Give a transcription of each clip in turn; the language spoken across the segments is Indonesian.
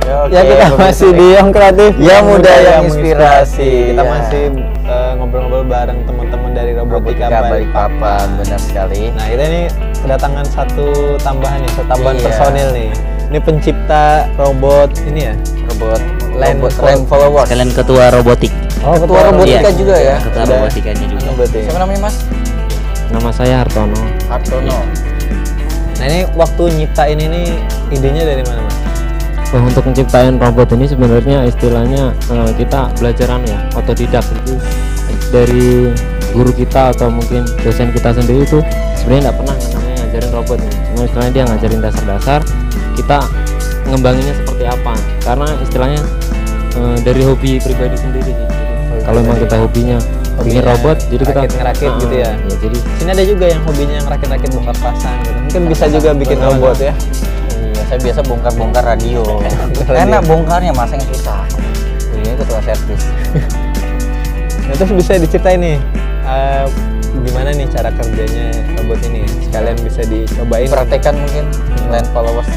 Ya kita masih di Yang Kreatif, yang muda yang inspirasi. Kita Ya. masih ngobrol-ngobrol bareng teman-teman dari Robotika Balikpapan, benar sekali. Nah, kita ini kedatangan satu tambahan nih, tambahan Iya. personil nih. Ini pencipta robot ini ya, Robot Land followers. Kalian ketua robotik. Oh, Ketua robotika Iya. juga ya. Ketua Ada. robotikanya juga. berarti. Siapa namanya Mas? Nama saya Hartono. Hartono. Nah, ini waktu nyiptain ini idenya dari mana, Mas? Untuk menciptain robot ini sebenarnya istilahnya kita belajaran ya otodidak, itu dari guru kita atau mungkin dosen kita sendiri itu sebenarnya nggak pernah namanya ngajarin robot nih. Cuma istilahnya dia ngajarin dasar-dasar, kita ngembanginnya seperti apa, karena istilahnya dari hobi pribadi sendiri sih. Jadi, kalau memang kita hobinya bikin robot, jadi kita ngerakit gitu ya. Jadi Sini ada juga yang hobinya ngerakit-rakit bongkar pasang gitu. Mungkin bisa juga bikin robot ya. Iya, saya biasa bongkar-bongkar radio. Enak bongkarnya, masang susah. Ini ketua servis. Nah, terus bisa diceritain nih gimana nih cara kerjanya robot ini? Sekalian bisa dicobain. Praktekan mungkin Land followers.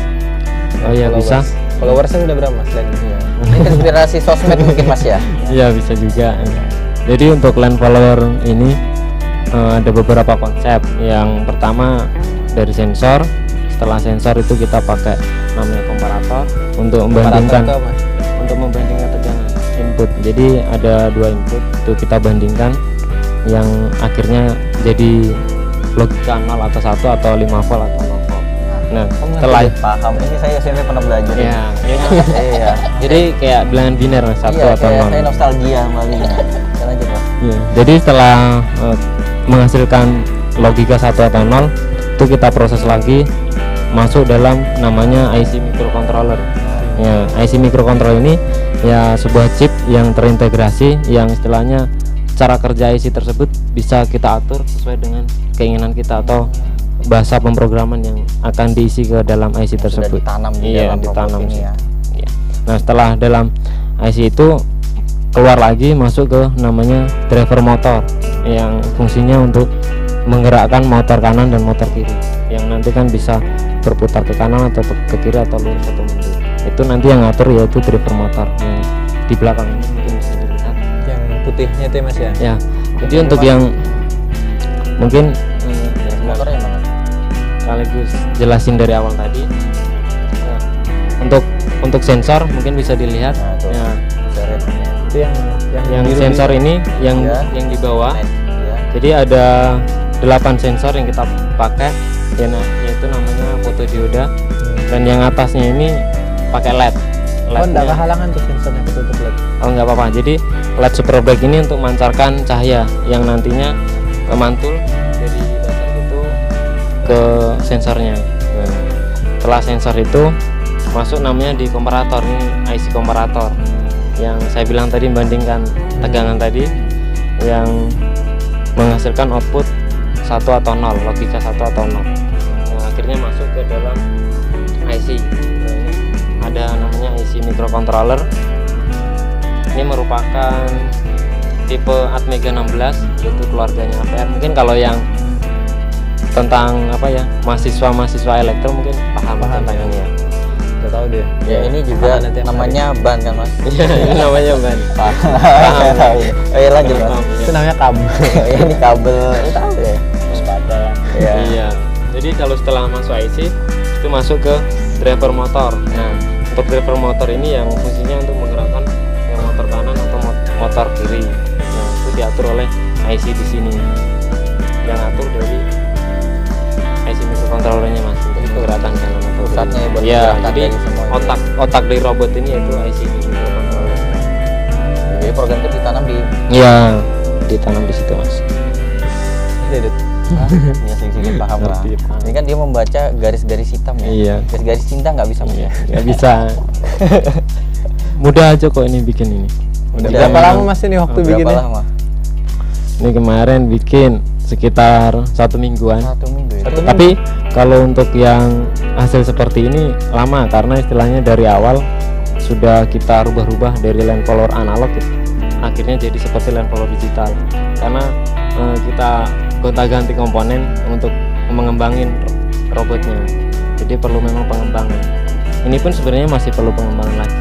oh ya bisa. Followersnya udah berapa, Mas? Land? Iya. Ini inspirasi sosmed mungkin Mas ya. Iya bisa juga. Jadi untuk land follower ini ada beberapa konsep. Yang pertama dari sensor. Setelah sensor itu kita pakai namanya komparator untuk membandingkan Komparator tuh, Mas? untuk membandingkan tegangan input. Jadi ada dua input itu kita bandingkan, yang akhirnya jadi logika 0 atau 1 atau 5 volt atau 0 volt. Nah, setelah Paham, ini saya SMP pernah belajar. ya, Iya. jadi kayak bilangan biner 1 Iya, atau kayak 0. saya nostalgia kembali. Jalan aja Mas. Iya, jadi setelah menghasilkan logika 1 atau 0 itu kita proses lagi masuk dalam namanya IC microcontroller. Ya, IC microcontroller ini ya sebuah chip yang terintegrasi, yang istilahnya cara kerja IC tersebut bisa kita atur sesuai dengan keinginan kita atau bahasa pemrograman yang akan diisi ke dalam IC Sudah tersebut. ditanam di Iya, dalam ditanam robot ini sih. ya. Iya. Nah, setelah dalam IC itu keluar lagi masuk ke namanya driver motor yang fungsinya untuk menggerakkan motor kanan dan motor kiri, yang nanti kan bisa berputar ke kanan atau ke kiri atau lurus atau mundur. Itu nanti yang ngatur yaitu driver motor yang di belakang ini mungkin bisa dilihat. Yang putihnya itu ya, Mas ya? Ya, jadi untuk yang mungkin Motornya mana? sekaligus jelasin dari awal tadi. Nah, untuk sensor mungkin bisa dilihat. Nah, tuh. Ya, Seret. Itu yang yang biru sensor ini. ini yang Ya. yang di bawah. Ya. Jadi ada 8 sensor yang kita pakai, yaitu namanya fotodioda, dan yang atasnya ini pakai LED. Oh, enggak kehalangan tuh sensornya ketutup LED. Oh, nggak apa-apa. Jadi LED super black ini untuk memancarkan cahaya yang nantinya memantul dari dasar itu ke sensornya. Nah, setelah sensor itu masuk namanya di komparator, ini IC komparator yang saya bilang tadi, membandingkan tegangan tadi yang menghasilkan output 1 atau 0, logika 1 atau 0, yang akhirnya masuk ke dalam IC. Nah, ini ada namanya IC microcontroller. Ini merupakan tipe Atmega 16, yaitu keluarganya APR. Mungkin kalau yang tentang apa ya, mahasiswa elektro mungkin paham tentang ini ya. Udah tahu dia. Ya, ini juga Nanti namanya ban kan Mas? Iya, ini namanya ban. Saya tahu. Oh iya, lanjut Mas. Itu namanya kabel. Ya, ini kabel. Tahu ya? Sepeda. Iya. Iya. Jadi kalau setelah masuk IC itu masuk ke driver motor. Nah, untuk driver motor ini yang fungsinya untuk menggerakkan yang motor kanan atau motor kiri. Nah, itu diatur oleh IC di sini. Yang atur dari IC microcontrollernya Mas untuk gerakan kanan atau Pusatnya ya, buat ya, menggerakkan jadi dari semua itu. otak dari robot ini yaitu IC microcontroller. Jadi program itu ditanam di Iya, ditanam di situ Mas. Dedet. ya sedikit paham lah. Ngerti, paham. Ini kan dia membaca garis-garis hitam ya. Iya. Garis-garis cinta nggak bisa Mas ya. Nggak bisa. Mudah aja kok ini bikin ini. Udah Udah berapa lama Mas ini waktu Berapa bikinnya? lama? Ini kemarin bikin sekitar 1 mingguan. 1 minggu ya. Satu Tapi kalau untuk yang hasil seperti ini lama, karena istilahnya dari awal sudah kita rubah-rubah dari land follower analog akhirnya jadi seperti land follower digital, karena kita gonta-ganti komponen untuk mengembangin robotnya, jadi perlu memang pengembangan. ini pun sebenarnya masih perlu pengembangan lagi.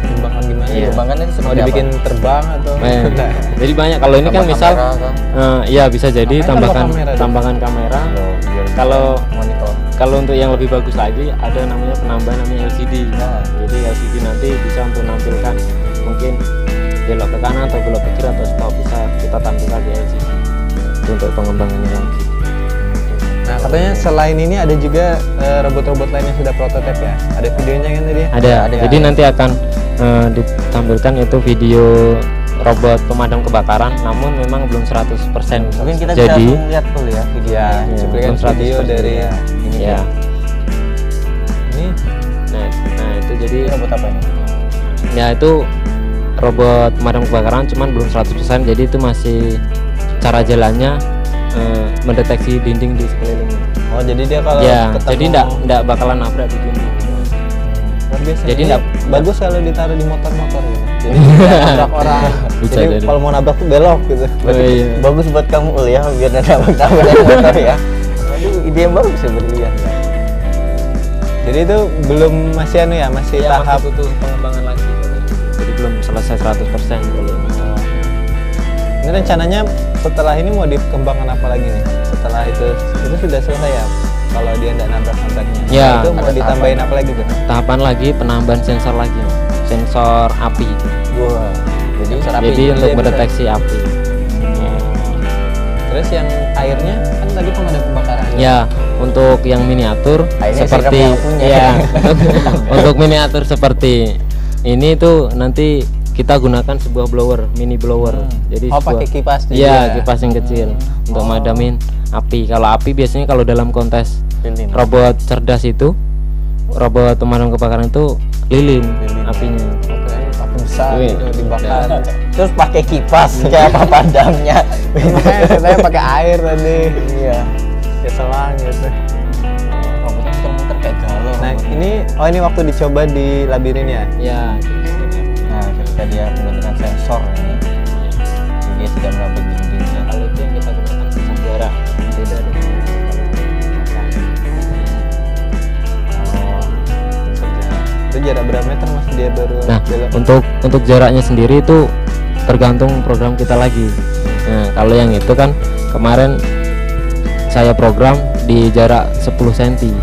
Kembangan gimana? Iya. Kembangan itu Mau seperti dibikin apa? terbang atau? Nah, Jadi banyak kalau ini kan Tambah misal kamera kah? ya bisa jadi Ngapain tambahkan tambah kamera dong? tambahan kamera. Biar bisa Kalau- monitor. Kalau untuk yang lebih bagus lagi ada namanya penambahan namanya LCD. Nah. Jadi LCD nanti bisa untuk menampilkan mungkin belok ke kanan atau belok ke kiri atau stop, bisa kita tampilkan di LCD. Itu untuk pengembangannya lagi. nah, katanya selain ini ada juga robot-robot lain yang sudah prototipe ya? Ada videonya kan tadi? Ada. Ada. Jadi nanti akan ditampilkan itu video robot pemadam kebakaran, namun memang belum 100%. Mungkin kita bisa jadi langsung lihat dulu ya video. Ya, Iya, cuplikan belum video 100% dari ini ya. ini. Nah itu jadi Ini robot apa ini? ya itu robot pemadam kebakaran cuman belum 100%, jadi itu masih cara jalannya mendeteksi dinding di sekelilingnya. Oh, jadi dia kalau Ya, ketemu jadi enggak bakalan nabrak di dinding. luar biasa. jadi Ini nggak- bagus kalau ditaruh di motor-motor gitu. Jadi nggak nabrak orang. Bisa jadi jadi. kalau mau nabrak tuh belok gitu. Oh, iya. Bagus buat kamu Ul ya, biar ada nambah motor ya. Aduh, ide yang bagus sebenarnya. Jadi itu belum masih anu ya, masih Ya, tahap masih butuh pengembangan lagi. Jadi belum selesai 100% kalau ini. ini rencananya setelah ini mau dikembangkan apa lagi nih? Setelah itu sudah selesai ya. Kalau dia nggak nabrak-nabraknya. Ya, Itu mau ada ditambahin tahapan. apa lagi tuh? Tahapan lagi penambahan sensor lagi, sensor api. Wah. Jadi Sensor api. Jadi Jadi untuk dia mendeteksi api. Terus yang airnya kan tadi pemadam kebakaran. Ya, untuk yang miniatur Akhirnya seperti serem yang punya. ya. Untuk miniatur seperti ini tuh nanti kita gunakan sebuah blower, mini blower. Jadi Oh, pakai kipas juga. Iya, kipas yang kecil untuk madamin api. Kalau api biasanya kalau dalam kontes lilin. robot cerdas itu, robot pemadam kebakaran itu lilin Lilin. apinya. Oke, api besar Wih. gitu dibakar. Terus pakai kipas kayak apa padamnya. Makanya katanya pakai air tadi. Iya. Ya selang gitu. Robotnya muter-muter kayak galon. Nah, ini waktu dicoba di labirin ya. Ya, Nah, ketika dia menggunakan sensor ini, jadi dia tidak menabrak dindingnya. kalau itu yang kita gunakan sensor jarak, beda dengan Oh, itu jarak berapa meter mas dia baru Nah, belok? untuk jaraknya sendiri itu tergantung program kita lagi. Nah, kalau yang itu kan kemarin saya program di jarak 10 cm.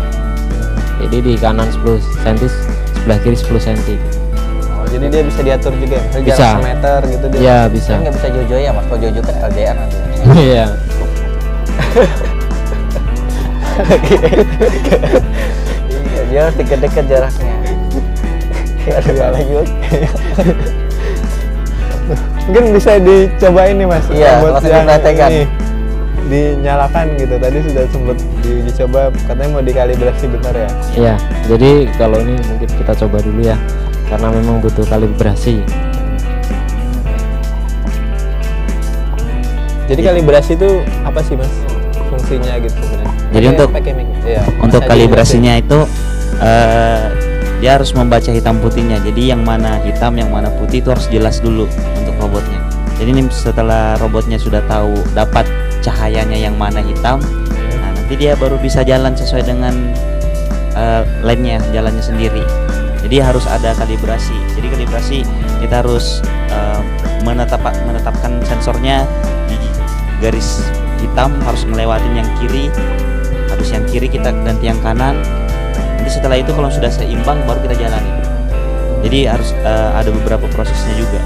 Jadi di kanan 10 cm, sebelah kiri 10 cm. Oh, jadi dia bisa diatur juga ya? Misalnya Bisa. jarak semeter gitu dia. Ya, bisa. Kan nggak bisa jojo ya mas, kalau jojo kan LDR nanti. Iya. Iya, dia harus deket-deket jaraknya. Ada lagi. Mungkin bisa dicobain nih mas. Iya, robot langsung yang dipraktekkan. ini dinyalakan gitu. Tadi sudah sempat dicoba, katanya mau dikalibrasi bentar ya. Iya. Jadi kalau ini mungkin kita coba dulu ya, karena memang butuh kalibrasi. Jadi kalibrasi itu apa sih mas fungsinya gitu sebenarnya? Jadi untuk- iya, Untuk Mas Haji kalibrasinya itu dia harus membaca hitam putihnya. Jadi yang mana hitam, yang mana putih itu harus jelas dulu untuk robotnya. Jadi ini setelah robotnya sudah tahu dapat cahayanya yang mana hitam, nah nanti dia baru bisa jalan sesuai dengan lane-nya, jalannya sendiri. Jadi harus ada kalibrasi. Jadi kalibrasi kita harus menetapkan sensornya di garis hitam, harus melewatin yang kiri, habis yang kiri kita ganti yang kanan. Nanti setelah itu kalau sudah seimbang baru kita jalani. Jadi harus ada beberapa prosesnya juga.